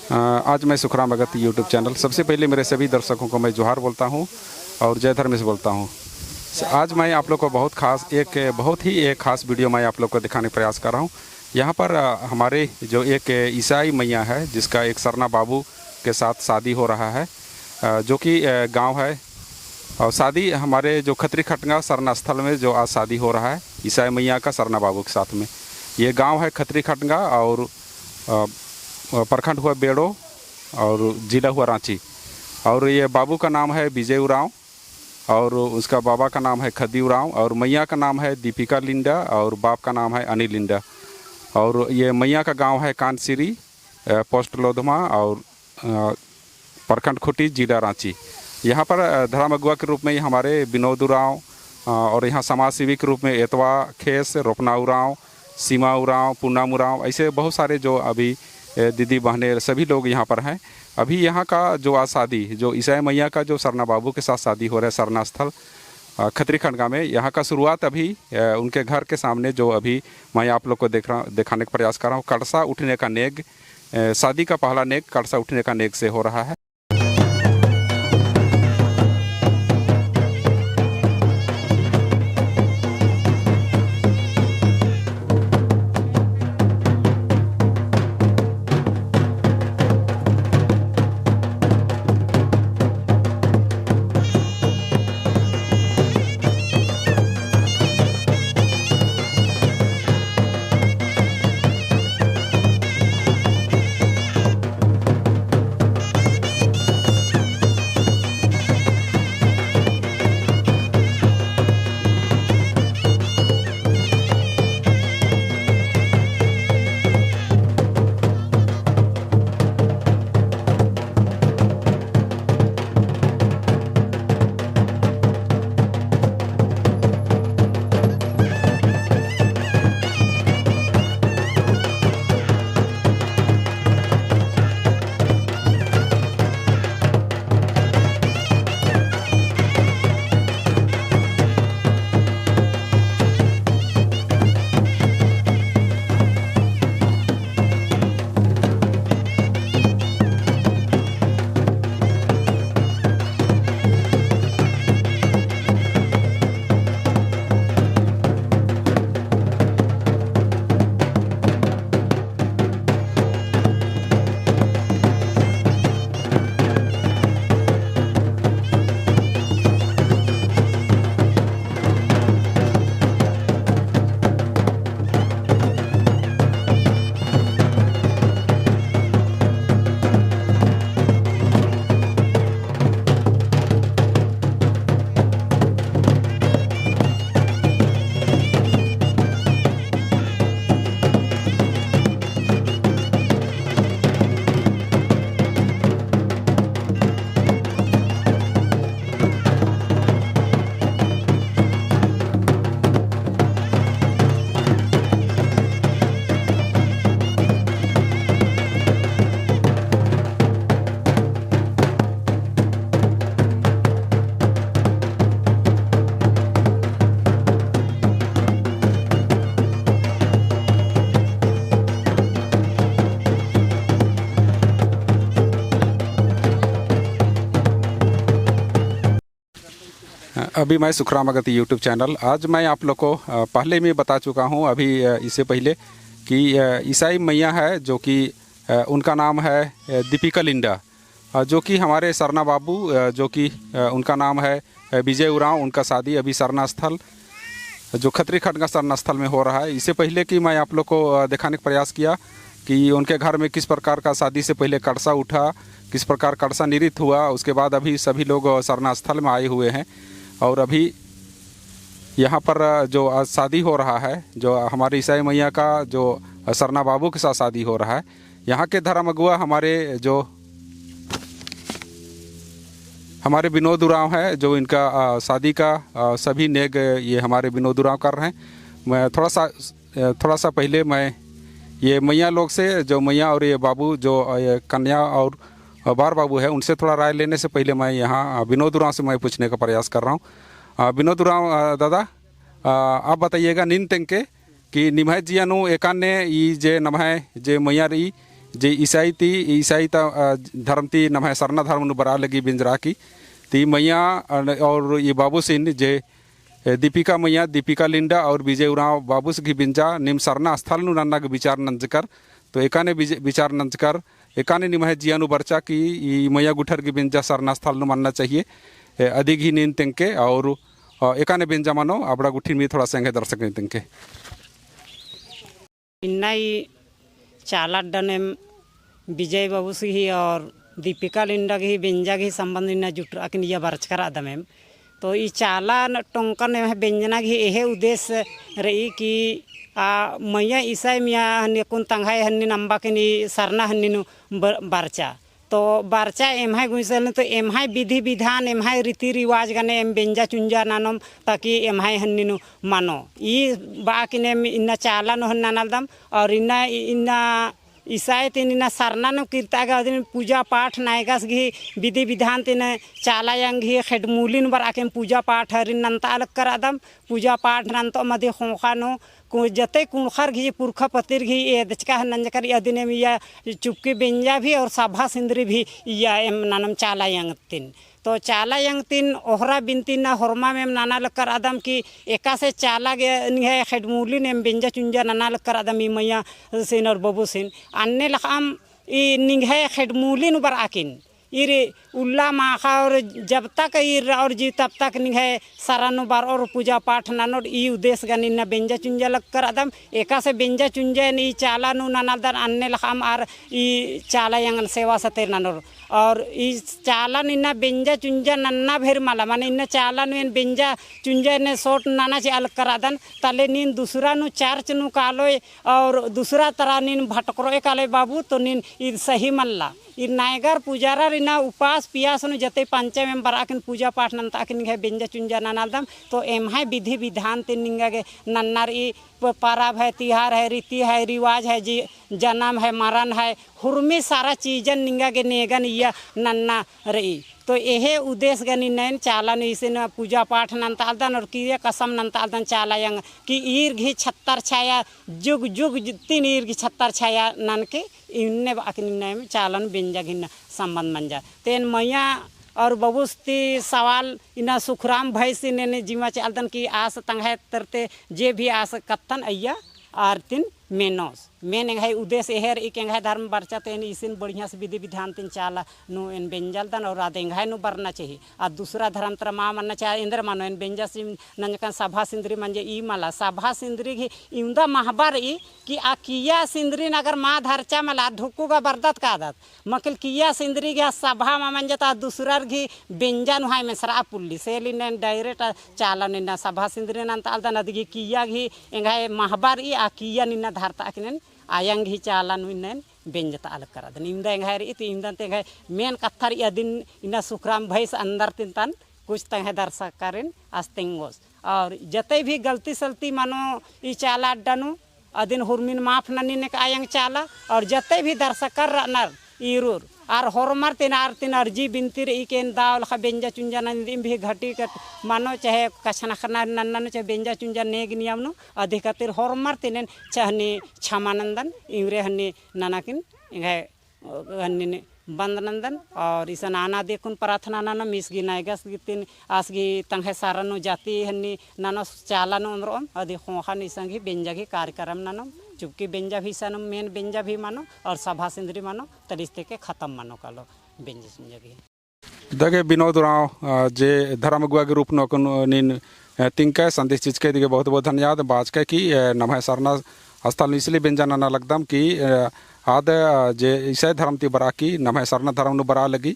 आज मैं सुखराम भगत YouTube channel, सबसे पहले मेरे सभी दर्शकों को मैं जोहार बोलता हूं और जय धर्मेश बोलता हूं। आज मैं आप लोग को बहुत ही खास वीडियो मैं आप लोग को दिखाने का प्रयास कर रहा हूं। यहां पर हमारे जो एक ईसाई मैया है जिसका एक सरना बाबू के साथ शादी हो रहा है, जो कि गांव है, और शादी हमारे जो खत्री खटगा सरना स्थल में जो आज शादी हो रहा है ईसाई मैया का सरना बाबू के साथ में। ये गांव है खत्री खटगा और प्रखंड हुआ बेड़ो और जिला हुआ रांची। और ये बाबू का नाम है विजय उरांव और उसका बाबा का नाम है खदी उरांव और मैया का नाम है दीपिका लिंडा और बाप का नाम है अनिल लिंडा। और ये मैया का गांव है कानसिरी, पोस्ट लोधमा और प्रखंड खुटी जिला रांची। यहाँ पर धर्म अगुआ के रूप में हमारे विनोद उरांव और यहाँ समाज सेवी के रूप में एतवा खेस, रोपना उरांव, सीमा उरांव, पूनम उरांव, ऐसे बहुत सारे जो अभी दीदी बहनें सभी लोग यहाँ पर हैं। अभी यहाँ का जो आज शादी जो ईसाई मैया का जो सरना बाबू के साथ शादी हो रहा है सरना स्थल खत्री खटगा में, यहाँ का शुरुआत अभी उनके घर के सामने जो अभी मैं आप लोग को दिखाने का प्रयास कर रहा हूँ। कड़सा उठने का नेग, शादी का पहला नेग कड़सा उठने का नेग से हो रहा है। अभी मैं सुखराम भगत यूट्यूब चैनल, आज मैं आप लोग को पहले में बता चुका हूं अभी इससे पहले कि ईसाई मैया है जो कि उनका नाम है दीपिका लिंडा, जो कि हमारे सरना बाबू जो कि उनका नाम है विजय उरांव। उनका शादी अभी सरना स्थल जो खत्री खटगा सरना स्थल में हो रहा है। इससे पहले कि मैं आप लोग को दिखाने का प्रयास किया कि उनके घर में किस प्रकार का शादी से पहले कड़सा उठा, किस प्रकार कड़सा निरित हुआ, उसके बाद अभी सभी लोग सरना स्थल में आए हुए हैं। और अभी यहाँ पर जो आज शादी हो रहा है जो हमारे ईसाई मैया का जो सरना बाबू के साथ शादी हो रहा है, यहाँ के धर्म अगुआ हमारे विनोद उरांव है, जो इनका शादी का सभी नेग ये हमारे विनोद उरांव कर रहे हैं। मैं थोड़ा सा पहले मैं ये मैया लोग से, जो मैया और ये बाबू जो ये कन्या और बार बाबू है, उनसे थोड़ा राय लेने से पहले मैं यहाँ विनोद उरांव से मैं पूछने का प्रयास कर रहा हूँ। विनोद उरांव दादा, आप बताइएगा निन तेंके कि निमह जियानु एकान्ने ई जे नमह जे मैया रही जे ईसाई धर्म ती नम है सरना धर्म बरा लगी बिंजरा की ती मैया और ये बाबू सिंह जे दीपिका मैया दीपिका लिंडा और विजय उराव बाबूस की बिंजा निम सरना स्थल नु नन्ना के विचार नंजकर तो एकाने विचार नंजकर एकाने निम है जियानु बर्चा की मैया गुठर की बिंजा सरना स्थल नु मानना चाहिए अधिक ही नींद तेंके और एकाने बिंजा मानो अपना गुठी में थोड़ा संगे दर्शक नहीं तेंके इन्नाई चाला डने विजय बाबू ही और दीपिका लिंडा की बिंजा की संबंध इन्ना जुट अकिन यह बर्च कर आदमें तो ये चाला टोंका ने व्यंजना की यह उद्देश्य रही कि मैया ईसाई मिया हन्नी कुन तंगाई हन्नी नंबा के नी सरना हन्नी नु बर्चा तो बर्चा एमहाई गुइसल तो एमहाई विधि विधान एमहाई रीति रिवाज गने एम बेंजा चुंजा नानम ताकि एमहाई हन्नी नु मानो ये बाकी ने इन्ना चाला नो हन्नानलदम और इन्ना ईसाई तीन इन्ना सरना नो कीर्ता दिन पूजा पाठ नायगस घी विधि विधान तीन चाला यंग घी खेडमूलिन बर आके पूजा पाठ हरिन नंता अलग कर आदम पूजा पाठ नंतो मध्य खोखा नो जते कुणखर घी पुरखा पतिर घी ये दचका नंजकर यदिने या चुपके बेंजा भी और सभा सिंदरी भी या एम नानम चाला यंग तीन तो चाला यंग तीन ओहरा बिनती ना हरमा में नाना लकर आदम की एका से चाला गे खेडमूली ने बेंजा चुंजा नाना लकर आदम ई मैया सिन और बबू सिन अन्य लखाम ई निंगे खेडमूली नुबर आकिन इरे उल्ला माखा और जब तक इर और जी तब तक निंगे सरानु बार और पूजा पाठ नानो ई उद्देश्य गनी ना बेंजा चुंजा लग कर आदम एका से बेंजा चुंजा नी चाला नु नानादर अन्य लखाम आर ई चाला यंगन सेवा सते नानो और इस चाला निन्ना बेंजा चुंजा नन्ना भेर माला माने इन्ना चाला नु बेंजा चुंजा ने सोट नाना चे अलग कर आदन तले नीन दूसरा नु चार्च नु कालोय और दूसरा तरह नीन भटकरो काले बाबू तो नीन ई सही मल्ला इ नायगर पुजारा रिना उपास पियास नु जते पंचे में बराकिन पूजा पाठ नंता किन है बेंजा चुंजा नानादम तो एम है विधि विधान ते निंगा के नन्नार ई पाराब है तिहार है रीति है रिवाज है जी जन्म है मरण है हुरमी सारा चीजन निंगा के नेगन या नन्ना रही तो यह उद्देश्य गनी नैन चाला ने इसे न पूजा पाठ नंतालदन और किए कसम नंतालदन चाला यंग कि ईर घी छत्तर छाया जुग जुग तीन ईर घी छत्तर छाया नन के इन्ने अकनी नैम चालन बेंजा घिन संबंध मंजा तेन मैया और बबुस्ती सवाल इना सुखराम भाई से ने जीवा चालदन की आस तंगाय तरते जे भी आस कत्तन अय्या आरतिन मेनोस मेन एंगाई उद्देश्य हेर एक एंगाई धर्म बर्चा तेन इसिन बढ़िया से विधि विधान तीन चाला नु इन बेंजल दन और आधे एंगाई नु बरना चाहिए और दूसरा धर्म तर माँ मनना चाहिए इंद्र मानो इन बेंजा से नंजकन सभा सिंदरी मंजे ई मला सभा सिंदरी की इंदा महबर ई कि आ किया सिंदरी अगर माँ धरचा मला ढुकूगा बरदत का आदत मकिल किया सिंदरी के सभा मा मंजता दूसरा घी बेंजा नुहाई में सरा पुल्ली सेली ने डायरेक्ट चाला निन्ना सभा सिंदरी नंत आलदा नदी किया घी एंगाई महबर ई आ किया निन्ना धारता किनेन आयंग ही चाला नुइन बेंजता अलग करा दन इमदा एंगाई री ती इमदा तेंगाई मेन कत्थर या दिन इना सुखराम भैस अंदर तिनतन कुछ तंगे दर्शक करें आस्तेंगोस और जते भी गलती सलती मानो ई चाला डनु अदिन हुरमिन माफ ननी ने आयंग चाला और जते भी दर्शक कर नर इरुर आर हरमार तीन अर्जी बिनती रे इकेन दाव लखा बेंजा चुंजा नंदिम भी घटी कट मानो चाहे कछना खना नन्ना चाहे बेंजा चुंजा नेग नियम नो अधिकतिर हरमार तीन चाहनी क्षमानंदन इवरे हन्नी नानाकिन इंगे हन्नी बंदनंदन और इस नाना देखुन प्रार्थना नाना मिसगी नायगस गितिन आसगी तंगे सारानो जाति हन्नी नानो चाला नो अंदरोम अधिक खोखा निसंगी बेंजा की कार्यक्रम नानो चुपकी बेंजा भी सनम मेन बेंजा भी मानो और सभा सिंदरी मानो तरिस्ते के खत्म मानो कालो बेंजा सिंजा की दगे विनोद राव जे धर्म गुआ के रूप नीन तिंके संदेश चीज के दिखे बहुत बहुत धन्यवाद बाज के की नमः सरना स्थल इसलिए बेंजा नाना लगदम की आद जे ईसाई धर्म ती बरा की नमः सरना धर्म नु बरा लगी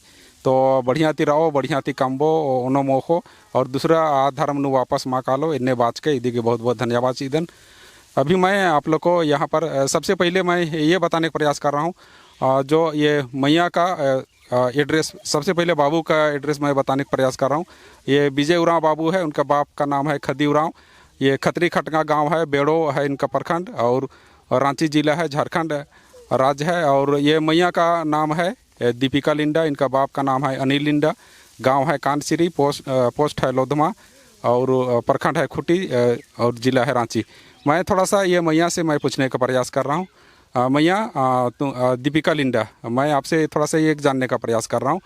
तो बढ़िया ती रहो बढ़िया ती कम्बो ओनो मोखो और दूसरा आ धर्म नु वापस मा कालो इन्ने बाज के इदी के बहुत बहुत धन्यवाद सीधन। अभी मैं आप लोग को यहाँ पर सबसे पहले मैं ये बताने का प्रयास कर रहा हूँ जो ये मैया का एड्रेस सबसे पहले बाबू का एड्रेस मैं बताने का प्रयास कर रहा हूँ। ये विजय उराव बाबू है, उनका बाप का नाम है खदी उराव। ये खतरी खटका गांव है, बेड़ो है इनका प्रखंड और रांची जिला है, झारखंड राज्य है। और ये मैया का नाम है दीपिका लिंडा, इनका बाप का नाम है अनिल लिंडा। गांव है कानसिरी, पोस्ट है लोधमा और प्रखंड है खुटी और जिला है रांची। मैं थोड़ा सा ये मैया से मैं पूछने का प्रयास कर रहा हूँ। मैया दीपिका लिंडा, मैं आपसे थोड़ा सा ये जानने का प्रयास कर रहा हूँ।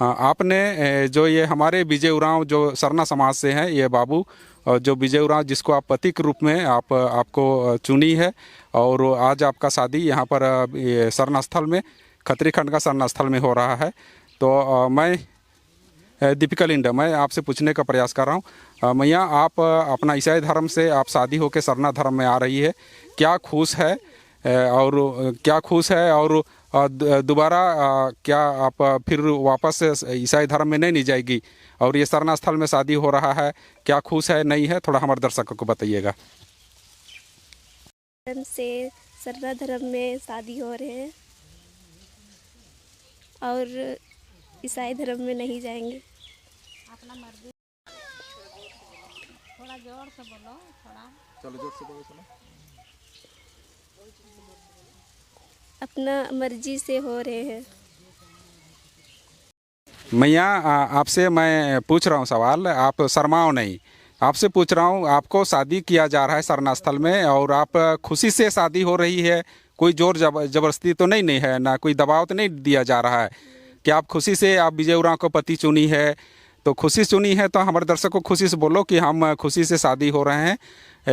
आपने जो ये हमारे विजय उरांव जो सरना समाज से हैं, ये बाबू जो विजय उरांव जिसको आप पति के रूप में आपको चुनी है, और आज आपका शादी यहाँ पर ये सरना स्थल में, खत्री खंड का सरना स्थल में हो रहा है। तो मैं दीपिका लिंडा, मैं आपसे पूछने का प्रयास कर रहा हूँ। मैया, आप अपना ईसाई धर्म से आप शादी होकर सरना धर्म में आ रही है, क्या खुश है और दोबारा क्या आप फिर वापस ईसाई धर्म में नहीं जाएगी? और ये सरना स्थल में शादी हो रहा है, क्या खुश है नहीं है, थोड़ा हमारे दर्शकों को बताइएगा। धर्म से सरना धर्म में शादी हो रहे हैं और ईसाई धर्म में नहीं जाएंगे। अपना मर्जी, थोड़ा जोर से बोलो, थोड़ा चलो जोर से बोलो, चलो। अपना मर्जी से हो रहे हैं। मैया, आपसे मैं पूछ रहा हूँ सवाल, आप शर्माओ नहीं, आपसे पूछ रहा हूँ, आपको शादी किया जा रहा है सरना स्थल में और आप खुशी से शादी हो रही है, कोई जोर जबरदस्ती तो नहीं है ना, कोई दबाव तो नहीं दिया जा रहा है कि आप खुशी से आप विजय उरांव को पति चुनी है, तो खुशी चुनी है तो हमारे दर्शकों को खुशी से बोलो कि हम खुशी से शादी हो रहे हैं,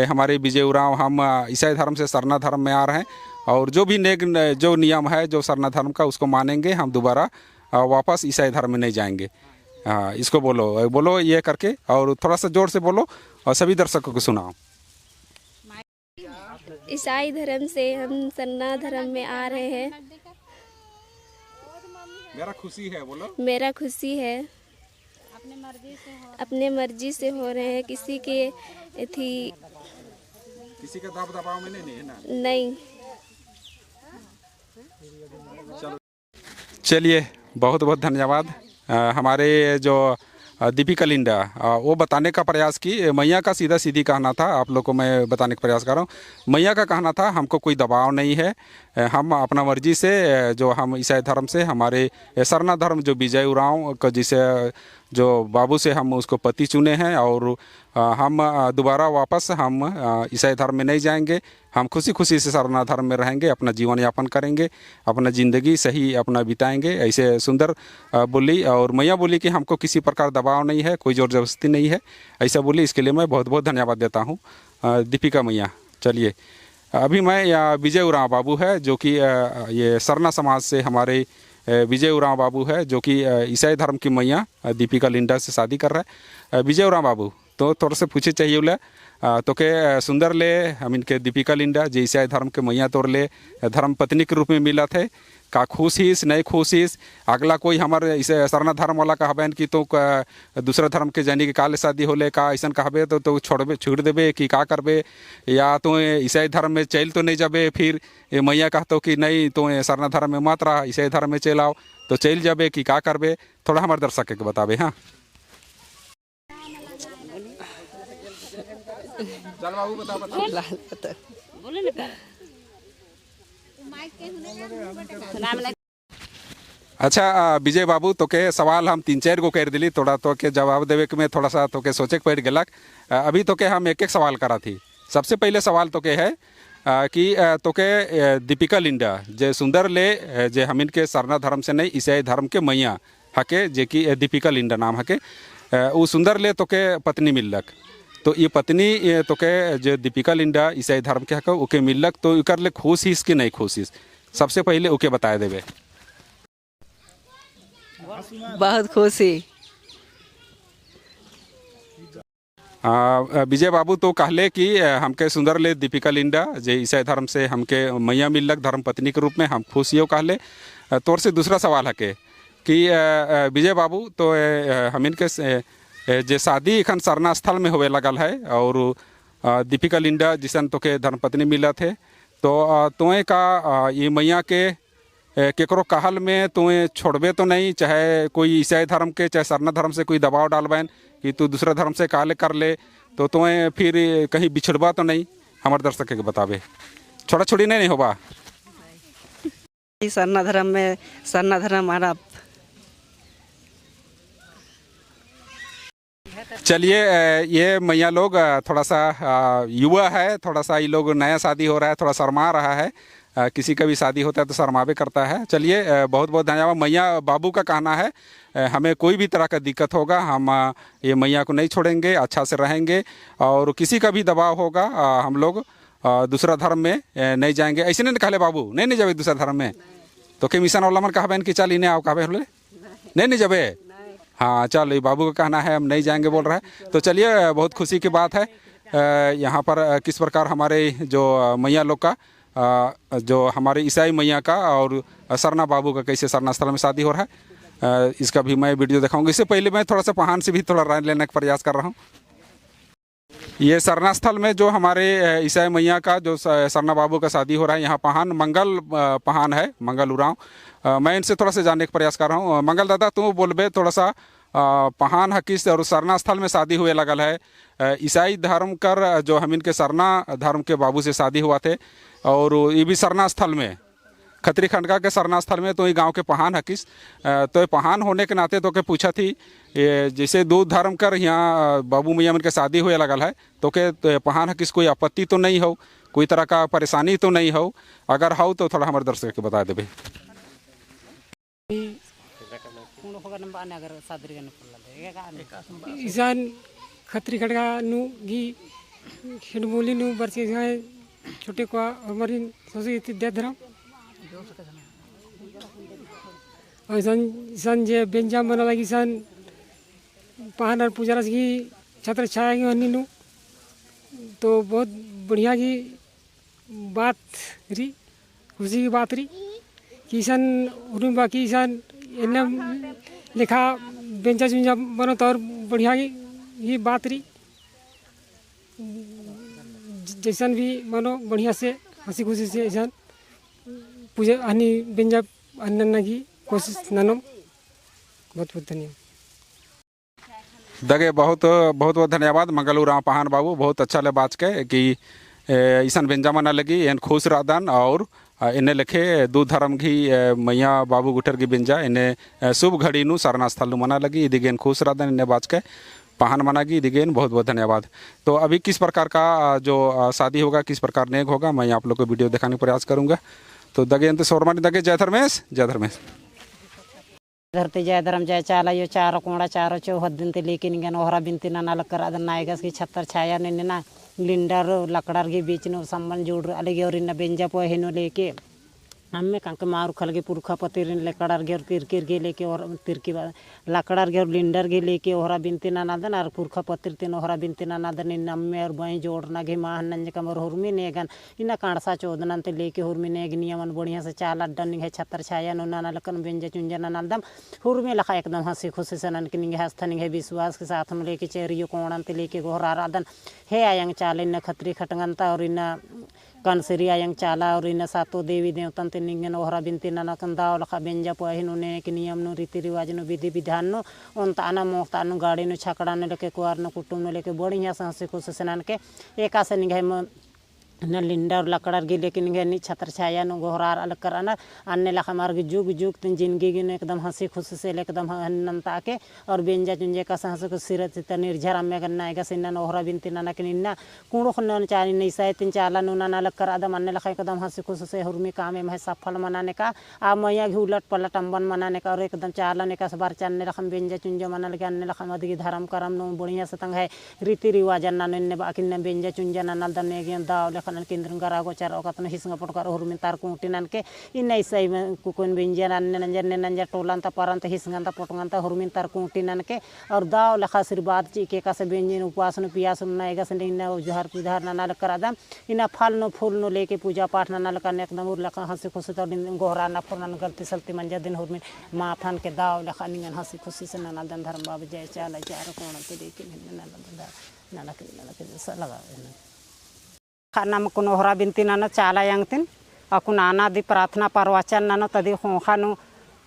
हमारे विजय उरांव हम ईसाई धर्म से सरना धर्म में आ रहे हैं, और जो भी जो नियम है जो सरना धर्म का उसको मानेंगे, हम दोबारा वापस ईसाई धर्म में नहीं जाएंगे। हाँ, इसको बोलो ये करके, और थोड़ा सा जोर से बोलो और सभी दर्शकों को सुनाओ। ईसाई धर्म से हम सरना धर्म में आ रहे हैं। मेरा खुशी है, बोलो। मेरा खुशी है, अपने मर्जी से हो रहे हैं, किसी के किसी के दबाव में नहीं है ना? नहीं। चलिए, बहुत बहुत धन्यवाद। हमारे जो दीपिका लिंडा वो बताने का प्रयास की, मैया का सीधा सीधी कहना था, आप लोग को मैं बताने का प्रयास कर रहा हूँ। मैया का कहना था हमको कोई दबाव नहीं है, हम अपना मर्जी से जो हम ईसाई धर्म से हमारे सरना धर्म जो विजय उरांव का जिसे जो बाबू से हम उसको पति चुने हैं, और हम दोबारा वापस हम ईसाई धर्म में नहीं जाएंगे, हम खुशी खुशी से सरना धर्म में रहेंगे, अपना जीवन यापन करेंगे, अपना ज़िंदगी सही अपना बिताएंगे, ऐसे सुंदर बोली। और मैया बोली कि हमको किसी प्रकार दबाव नहीं है, कोई ज़ोर ज़बरदस्ती नहीं है, ऐसा बोली। इसके लिए मैं बहुत बहुत धन्यवाद देता हूँ दीपिका मैया। चलिए, अभी मैं विजय उरांव बाबू है जो कि ये सरना समाज से हमारे विजय उरांव बाबू है जो कि ईसाई धर्म की मैया दीपिका लिंडा से शादी कर रहा है। विजय उरांव बाबू, तो थोड़ा से पूछे चाहिए बोले तो के सुंदर ले हम इनके दीपिका लिंडा जो ईसाई धर्म के मैया तोड़ ले धर्म पत्नी के रूप में मिला थे, का खुशीस नहीं खुशीस, अगला कोई हमारे इसे सरना धर्म वाला कहबेन कि तो दूसरा धर्म के जानी के काले शादी होले का ऐसा कहबे तो छोड़ देबे कि का करबे, या तो ईसाई धर्म में चल तो नहीं जाबे, फिर मैया कहतो कि नहीं तो सरना धर्म में मत रहा, ईसाई धर्म में चल आओ तो चल जाबे कि का करबे, थोड़ा हमारे दर्शक के बताबे। हाँ, चल बाबू बता। अच्छा विजय बाबू, तो के सवाल हम 3-4 गो कर दिली, थोड़ा तो के जवाब देवे के में थोड़ा सा तो के सोचे के पड़ गलक। अभी तो के हम एक सवाल करा थी। सबसे पहले सवाल तो के है कि तो के दीपिका लिंडा जे सुंदर ले जे हम इनके सरना धर्म से नहीं ईसाई धर्म के मैया हके जे कि दीपिका लिंडा नाम हके, वो सुंदर ले तो के पत्नी मिलक, तो ये पत्नी तो के जो दीपिका लिंडा ईसाई धर्म के हक ओके मिलक, तो कर ले खुश हिस कि नहीं खुश हिस, सबसे पहले ओके बताए देवे। बहुत खुशी। विजय बाबू तो कहले कि हमके सुंदर ले दीपिका लिंडा जे ईसाई धर्म से हमके मैया मिलक धर्म पत्नी के रूप में, हम खुश हो कहले। तौर से दूसरा सवाल है कि विजय बाबू तो हम इनके जे शादी एखन सरना स्थल में होवे लगल है, और दीपिका लिंडा जिसन तो के धर्मपत्नी मिला थे, तो तोए का ये मैया के केकरो कहल में तोए छोड़बे तो नहीं, चाहे कोई ईसाई धर्म के चाहे सरना धर्म से कोई दबाव डालबैन कि तू दूसरा धर्म से काले कर ले, तो तोए फिर कहीं बिछड़बा तो नहीं, हमारे दर्शक के बतावे, छोड़ा छोड़ी नहीं होबा। सरना धर्म में सरना धर्म हमारा। चलिए, ये मैया लोग थोड़ा सा युवा है, थोड़ा सा ये लोग नया शादी हो रहा है, थोड़ा शर्मा रहा है, किसी का भी शादी होता है तो शर्मावे करता है। चलिए बहुत बहुत धन्यवाद। मैया बाबू का कहना है हमें कोई भी तरह का दिक्कत होगा हम ये मैया को नहीं छोड़ेंगे, अच्छा से रहेंगे और किसी का भी दबाव होगा हम लोग दूसरा धर्म में नहीं जाएंगे। ऐसे नहीं कहले बाबू, नहीं नहीं जावे दूसरा धर्म में तो के मिशन वाला मन कहबे कि चल इन्हें आओ कहबे बोले नहीं जावे। हाँ चल ये बाबू का कहना है हम नहीं जाएंगे बोल रहा है। तो चलिए बहुत खुशी की बात है यहाँ पर किस प्रकार हमारे जो मैया लोग का जो हमारे ईसाई मैया का और सरना बाबू का कैसे सरना स्थल में शादी हो रहा है इसका भी मैं वीडियो दिखाऊंगा। इससे पहले मैं थोड़ा सा पहान से भी थोड़ा राय लेने का प्रयास कर रहा हूँ। ये सरना स्थल में जो हमारे ईसाई मैया का जो सरना बाबू का शादी हो रहा है यहाँ पहान मंगल पहान है, मंगल उरांव। मैं इनसे थोड़ा सा जानने का प्रयास कर रहा हूँ। मंगल दादा तुम बोलबे थोड़ा सा पहान हकीस और सरना स्थल में शादी हुए लगल है ईसाई धर्म कर जो हम इनके सरना धर्म के बाबू से शादी हुआ थे और ये भी सरना स्थल में खत्री खंडका के सरना स्थल में तो ये गांव के पहान हकीस। तो ये पहान होने के नाते तो के पूछा थी ये जैसे दो धर्म कर यहाँ बाबू मैया मन के शादी हुए लगल है तो के पहान हकीस कोई आपत्ति तो नहीं हो, कोई तरह का परेशानी तो नहीं हो? अगर हो तो थोड़ा हमारे दर्शक के बता देवे। ईशान खत्री खड़का नु गी हिडमोली नु बरसे है छोटे को हमारी सोसाइटी दे धरम और ईशान जे बेंजाम बना लगी ईशान पहाड़ और पूजा रस की छत्र छाया की हनी नु तो बहुत बढ़िया की बात रही, खुशी की बात रही कि ईशान उन्हें बाकी ईशान इन्हें लिखा बेंचा चुंजा बनो तो और बढ़िया की ये बात रही जैसन भी मानो बढ़िया से हंसी खुशी से ऐसा पूजा हनी बेंजा अन्ना की कोशिश नानम। बहुत बहुत धन्यवाद दगे बहुत बहुत बहुत धन्यवाद मंगलू राम पहान बाबू। बहुत अच्छा ले बात के कि ईसन बेंजा मना लगी एन खुश रादन और इन्हें लिखे दो धर्म की मैया बाबू गुटर की बेंजा इन्हें शुभ घड़ी नु सरना स्थल नु मना लगी दिगेन खुश रादन इन्हें बात के पहान मनागी दिगेन। बहुत बहुत धन्यवाद। तो अभी किस प्रकार का जो शादी होगा किस प्रकार नेक होगा मैं आप लोग को वीडियो दिखाने का प्रयास करूंगा। तो दगेन तो सोरमानी दगे जय धर्मेश जय धर्मेश धरती जय धर्म जय चाला यो चारो कोड़ा चारो चौहद दिन ते लेकिन गन ओहरा बिनती ना नाल कर अदन नायगस की छत्तर छाया ने ना लिंडर लकड़ार के बीच नो संबंध जोड़ अलगे और इन बेंजा पो हेनो लेके हमें कंके मारू खलगे पुरखा पतिर लकड़ार गे और तिरकिर गे लेके और तिरकी लकड़ार गे और लिंडर गे लेके ओहरा बिनती ना नादन और पुरखा पतिर तीन ओहरा बिनती ना नादन इन अम्मे और बई जोड़ना गे माह नंज कमर हुरमी नेगन इन कांडसा चोदनन ते लेके हुरमी नेग नियमन बढ़िया से चाल अड्डन है छत्तर छाया नो नाना लकन बेंजा चुंजा नादम हुरमी लखा एकदम हंसी खुशी से नन किनिंग हस्तनिंग है विश्वास के साथ में लेके चेरियो कोणन ते लेके गोहरा रादन हे आयंग चाल इन खत्री खटंगनता और इन कनसरी आयंग चाला और इन सातो देवी देवतन ते निंगन ओहरा बिनती नाना कंदाव लखा बेंजा पहिनो ने के नियम नो रीति रिवाज नो विधि विधान नो उनताना मोक्तानु गाड़ी नो छकड़ा ने लेके कुआर नो कुटुम नो लेके बढ़िया से हंसी खुशी से नन के एका से निंगे न लिंडा और लकड़ार गे लेकिन नी छत्र छाया नो गोहरार अलग कराना अन्य लखा मार्ग जुग जुग तीन जिंदगी गिन एकदम हंसी खुशी से एकदम नंता के और बेंजा चुंजे का हंस को सिरत त निर्झर में गन्ना आएगा सिन्ना ओहरा बिनती नाना के निन्ना कुणो खन चानी नहीं साय तीन चाला नो नाना अलग कर आदम अन्य लखा एकदम हंसी खुशी से हुरमी काम में सफल मनाने का आ मैया घी उलट पलट अम्बन मनाने का और एकदम चालने का बार चालने लखम बेंजा चुंजा मना लगे अन्य लखा मदी धर्म करम नो बढ़िया से तंग है रीति रिवाज अन्ना बाकी बेंजा चुंजा नाना दने दाव केंद्र गरा गोचार ओकतन हिसंगा पटकार हुरमिन तार कुटिनन के इन ऐसे कुकुन बिंजन अन्य नंजर ने नंजर टोलन त परंत हिसंगा पटंगन त हुरमिन तार कुटिनन के और दाव लखा आशीर्वाद चीके का से बेंजन उपवास न पियास न नायगा से इन जोहर पुधार नाल करादम इन फल नो फूल नो लेके पूजा पाठ नाल करने एकदम उर लखा हंसी खुशी तो गोहरा न फरन गलती सलती मंजर दिन हुरमिन माथन के दाव लखा निंगन हंसी खुशी से नाना दन धर्म बाबू जय चाल चार कोण ते लेकिन नाना के लगा खाना में कुन ओहरा बिनती नानो चाला यंगतिन अकुन आना दी प्रार्थना परवचन नानो तदी होखानु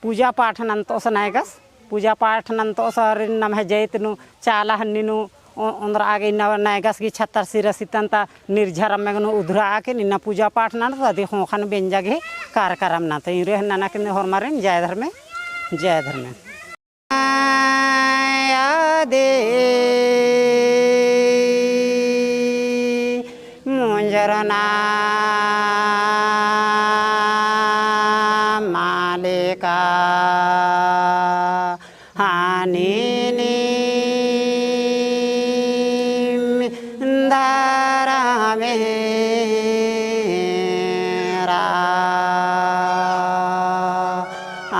पूजा पाठ नंतो सनायगस पूजा पाठ नंतो सर नम है जैतनु चाला हन्निनु अंदर आगे नायगस की छत्तर सिरसितंता निर्झर मेगनु उधरा आके निना पूजा पाठ नानो तदी होखानु बेंजागे कार्यक्रम ना तो इरे नाना के हरमारिन जय धर्म जय धर्म मुंजरना हानि धारा मेरा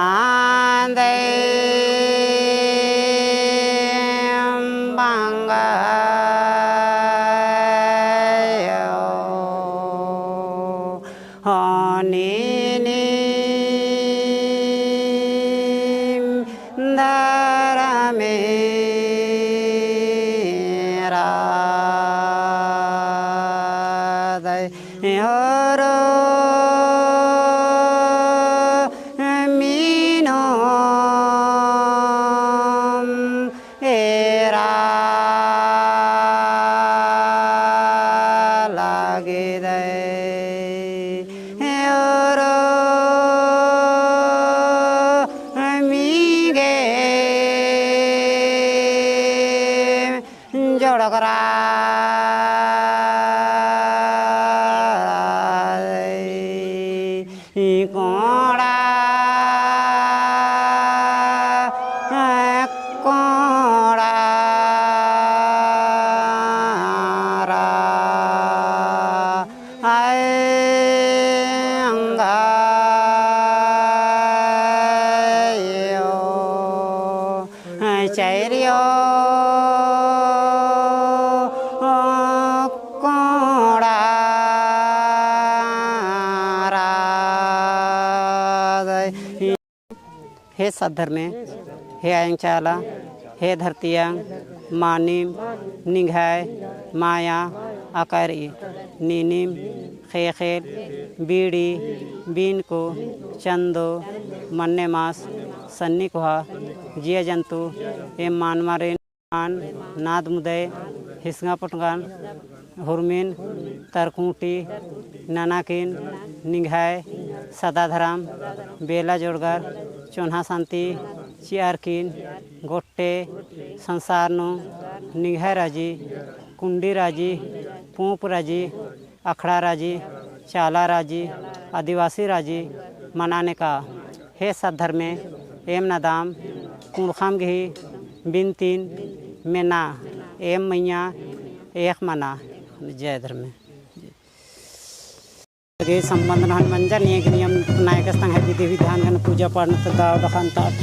आंदे बंगायो हानि धारा मेरा हरो मीनो एरा लागे दे हरो मीगे जोड़करा कोड़ा कोड़ा आए अंगायो चैरियो कोड़ा हे सद्धर में हे आयंचाला हे धरतियांग मानिम निघाय माया आकारी नीनिम खेखेल बीड़ी बीन को चंदो मन्ने मास सन्नी कुहा जिया जंतु एम मानमारे मान नाद मुदय हिस्गा पटगान हुरमिन तरकुटी नानाकिन निघाय सदाधराम बेला जोड़गार चोन्हा शांति चियारकिन गोट्टे संसारनो निघाय राजी कुंडी राजी पूप राजी अखड़ा राजी चाला राजी आदिवासी राजी मनाने का हे सद्धर में एम नदाम कुड़खाम घी बिनतीन मेना एम मैया एक मना जय धर्म संबंध मंजन नियम नायक संघ विधि विधान पूजा पाठ गाँव दखान ताट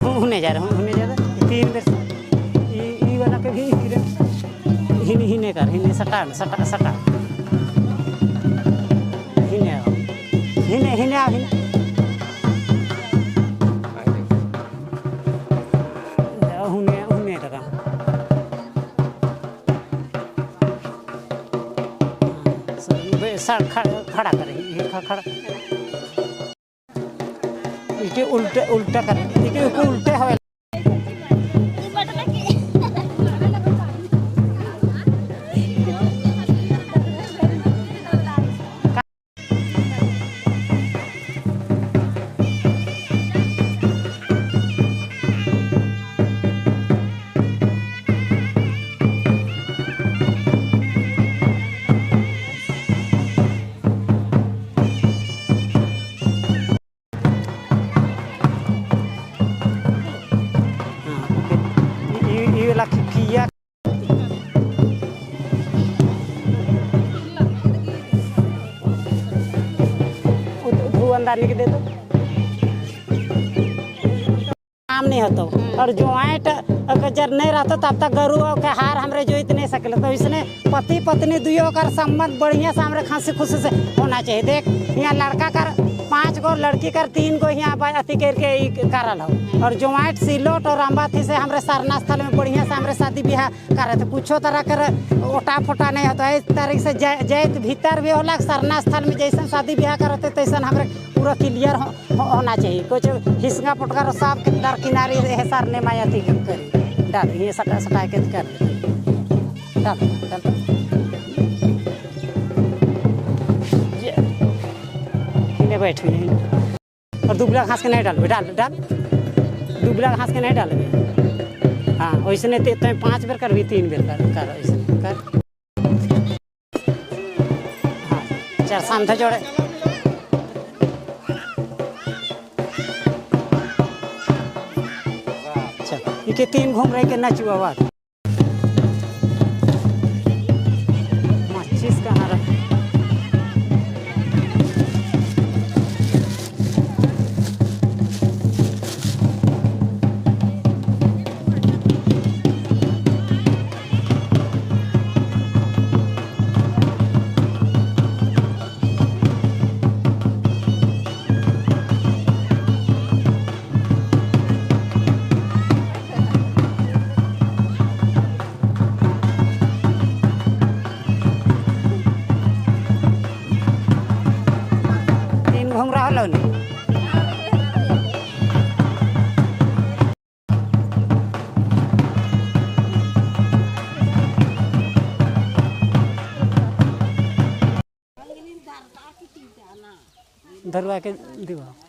होने जा रहा हूँ होने जा रहा 3 बेर ई वाला के भी हिने कर हिने सटा सटा सटा हिने हिने हिने आ हिने हुने हुने लगा खड़ा करे खड़ा इके उल्टे उल्टा कर इके उल्टे हो धुआंदानी के दे दो काम नहीं होता और ज्वाइंट अगर नहीं रहता तब तक गरु के हार हमरे जो इतने सकले तो इसने पति पत्नी दुइयों का संबंध बढ़िया से हमरे खांसी खुशी से होना चाहिए। देख यहाँ लड़का कर 5 गो लड़की कर 3 गो यहाँ अति करके करल हो और ज्वाइंट सिलोट और अम्बाथी से हमरे सरना स्थल में बढ़िया से हमरे शादी ब्याह करे थे कुछो तरह कर ओटा फोटा नहीं होता है। इस तरह से जैत भीतर भी होला सरना स्थल में जैसे शादी ब्याह करते तैसा हमरे पूरा क्लियर होना चाहिए। कुछ हिस्सा पटकर साफ दर किनारे है सरने माया थी करी डाल ये सटा सटा के कर डाल डाल बैठ और दुबला घास के नहीं डाल डाल डाल दुबला घास के नहीं डालबे। हाँ वैसने ते 5 बेर कर भी 3 बेर कर वैसने कर। हाँ 4 शाम थे जोड़े। चल इके 3 घूम रहे के नचुआ बात। माचिस कहाँ रहा? घूम रहा लो नहीं। धरवा के दिवा।